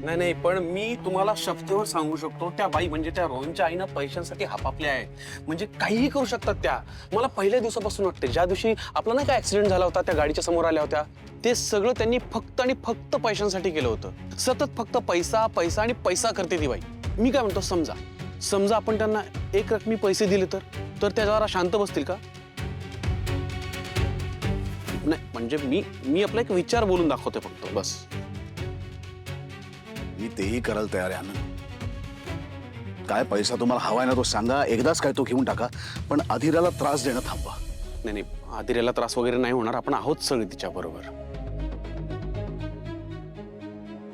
नाही नाही, पण मी तुम्हाला शब्दावर सांगू शकतो, त्या बाई म्हणजे त्या रोहनच्या आईनं पैशांसाठी हापापल्या आहे. म्हणजे काहीही करू शकतात त्या. मला पहिल्या दिवसापासून वाटते, ज्या दिवशी आपला नाही का ऍक्सिडेंट झाला होता, त्या गाडीच्या समोर आल्या होत्या, ते सगळं त्यांनी फक्त आणि फक्त पैशांसाठी केलं होतं. सतत फक्त पैसा पैसा आणि पैसा करते ती बाई. मी काय म्हणतो, समजा आपण त्यांना एक रकमी पैसे दिले तर त्या जरा शांत बसतील का? नाही म्हणजे मी आपला एक विचार बोलून दाखवते फक्त, बस. मी तेही करायला तयार आहे आनंद. काय पैसा तुम्हाला हवाय ना तो सांगा, एकदाच काय तो घेऊन टाका, पण अधीराला त्रास देणं थांबवा. नाही आदिरेला त्रास वगैरे नाही होणार, आपण आहोत सगळे तिच्या बरोबर.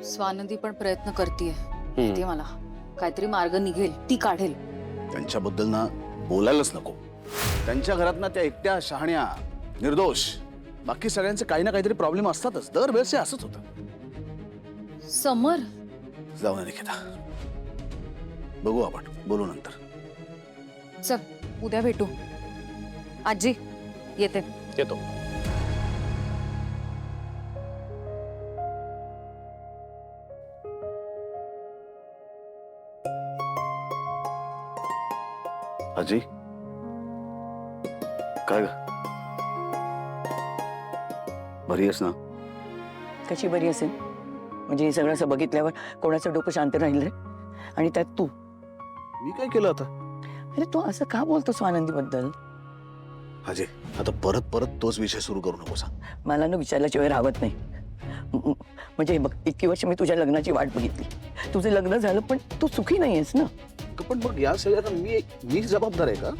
स्वानंदी पण प्रयत्न करतेय, माहितीये मला. काहीतरी मार्ग निघेल, ती काढेल. त्यांच्याबद्दल ना बोलायलाच नको. त्यांच्या घरात ना त्या एकट्या शहाण्या निर्दोष, बाकी सगळ्यांचे काही ना काहीतरी प्रॉब्लेम असतातच. दरवेळेस हे असंच होतं. समर, जाऊ नये निकिता, बघू आपण, बोलू नंतर. चल उद्या भेटू. आजी येते. येतो. अजी, काय ग, बरी आहेस ना? कशी बरी असेल म्हणजे हे सगळं असं बघितल्यावर कोणाचं डोकं शांत राहील रे? आणि त्यात तू. मी काय केलं आता? अरे तू असं का बोलतोस आनंदीबद्दल? अजय, आता परत परत तोच विषय सुरू करू नको सांग. मला ना विचारल्याशिवाय राहत नाही. म्हणजे हे बघ, इतकी वर्ष मी तुझ्या लग्नाची वाट बघितली. तुझं लग्न झालं पण तू सुखी नाहीयेस ना. पण मग या सगळ्याला मी जबाबदार आहे का?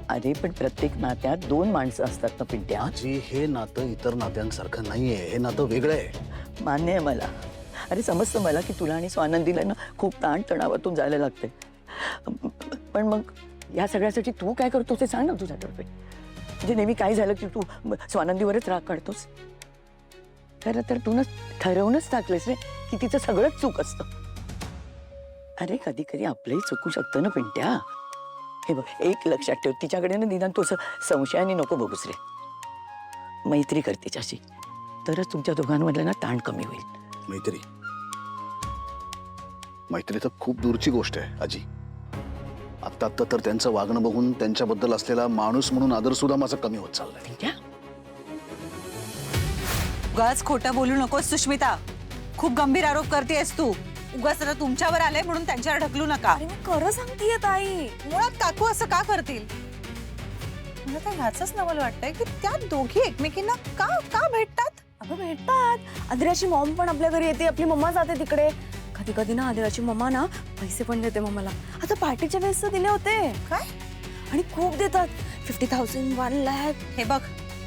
अरे पण प्रत्येक नात्यात दोन माणसं असतात ना पिंट्या. आजी, हे नातं इतर नात्यांसारखं नाहीये. हे नातं वेगळं आहे. मान्य आहे मला. अरे समजतं मला की तुला आणि स्वानंदीला ना खूप ताणतणावातून जायला लागते. पण मग या सगळ्यासाठी तू काय करतो ते सांग ना तुझ्यातर्फे. म्हणजे नेहमी काय झालं की तू स्वानंदीवरच राग काढतोस. खरं तर तू ठरवूनच टाकलेस रे की तिचं सगळंच चूक असतं. अरे कधी कधी आपलंही चुकू शकतं ना पिंट्या. हे बघ, एक लक्षात ठेव, तिच्याकडे ना निदान तू असं संशयाने नको बघूस रे. मैत्री कर तिच्याशी, तरच तुमच्या दोघांमधला ना ताण कमी होईल. मैत्री तर खूप दूरची गोष्ट आहे आजी. आत्ता तर त्यांचं वागणं बघून त्यांच्याबद्दल असलेला माणूस म्हणून आदर सुद्धा माझा कमी होत चाललाय. पिंट्या, उगाच खोटं बोलू नकोस सुष्मिता. खूप गंभीर आरोप करतेस तू. उगाच आता तुमच्यावर आलंय म्हणून त्यांच्यावर ढकलू नका. अरे मी खरं सांगतेय ताई. मुळात काकू असं का करतील? मला तर ह्याचंच नवल वाटतंय की त्या दोघी एकमेकींना का का भेटतात. अगं भेटतात. आदिराची मॉम पण आपल्या घरी येते, आपली मम्मा जाते तिकडे. कधी कधी ना आदिराची मम्मा ना पैसे पण देते मम्माला. आता पार्टीच्या वेळेस तर दिले होते. काय? आणि खूप देतात. 50,000, 1 लाख. हे बघ,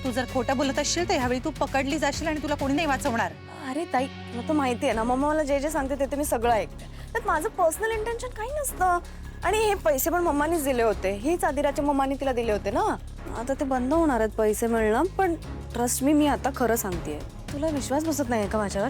तू जर खोटं बोलत असशील तर ह्यावेळी तू पकडली जाशील आणि तुला कोणी नाही वाचवणार. अरे ताई, तुला तर माहिती आहे ना, मम्मा मला जे जे सांगते ते मी सगळं ऐकते. त्यात माझं पर्सनल इंटेन्शन काही नसतं. आणि हे पैसे पण मम्मानीच दिले होते. हेच आदिराच्या मम्मानी तिला दिले होते ना. आता ते बंद होणार आहेत पैसे मिळणं. पण ट्रस्ट मी आता खरं सांगतेय. तुला विश्वास बसत नाही का माझ्यावर?